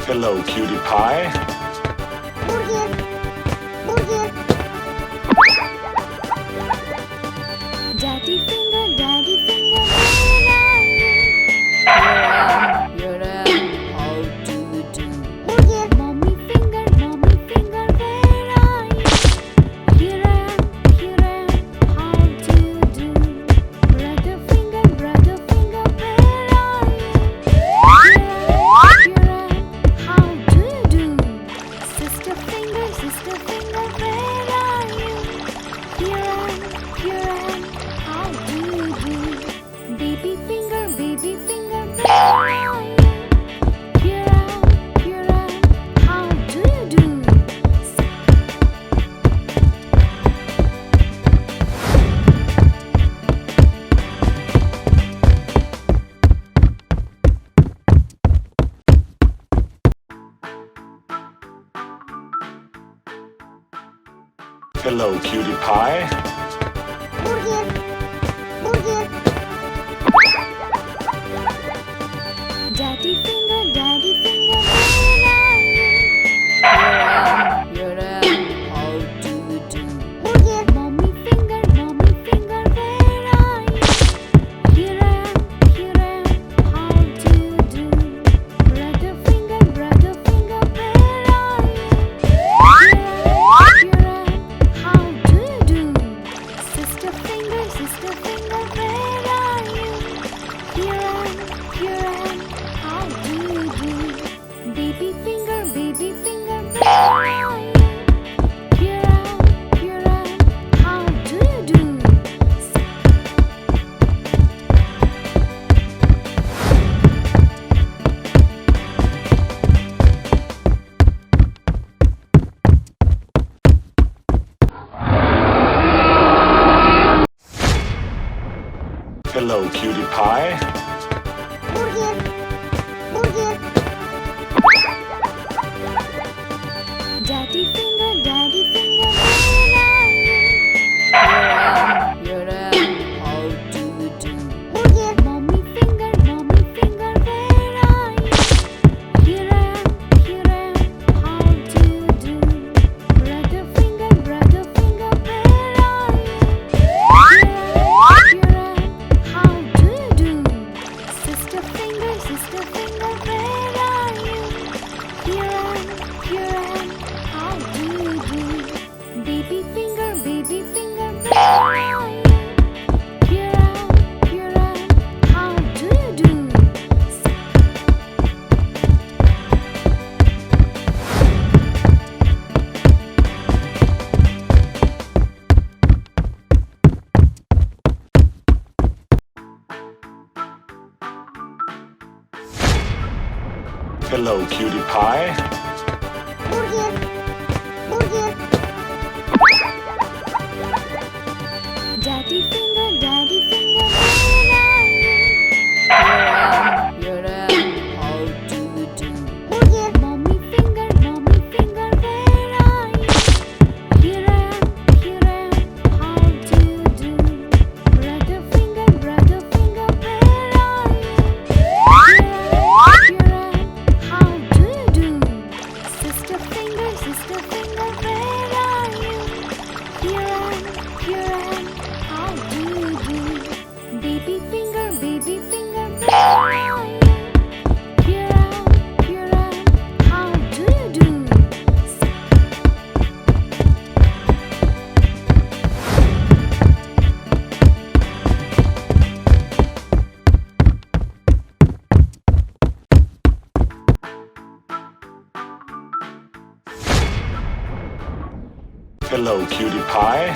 Hello, cutie pie. Burger, burger. Daddy finger, where are you? Here I am, how do you do? Burger, mommy finger, where are you? Here I am, how do you do? Brother finger, where are you? Here I am, how do you do? Sister finger, where are you? Here I am, how do you do? Baby finger, where are you? Here I am, how do you do? Hello, cutie pie. Burger, burger. Daddy finger, where are you? Here I am, how do you do? Burger, mommy finger, where are you? Here I am, how do you do? Brother finger, where are you? Here I am, how do you do? Sister finger, where are you? Here I am, how do you do? Baby finger, where are you? Here I am, how do you do? Hello, cutie pie. Burger, burger. Daddy finger, where are you? Here I am, how do you do? Burger, mommy finger, where are you? Here I am, how do you do? Brother finger, where are you? Here I am, how do you do? Sister finger, where are you? Here I am, how do you do? Baby finger, where are you? Here I am, how do you do? Hello, cutie pie. Burger, burger. Daddy finger, where are you? Here I am, how do you do? Burger, mommy finger, where are you? Here I am, how do you do? Brother finger, where are you? Here I am, how do you do? Sister finger, where are you? Here I am, how do you do? Baby finger, where are you? Here I am, how do you do? Hello, cutie pie.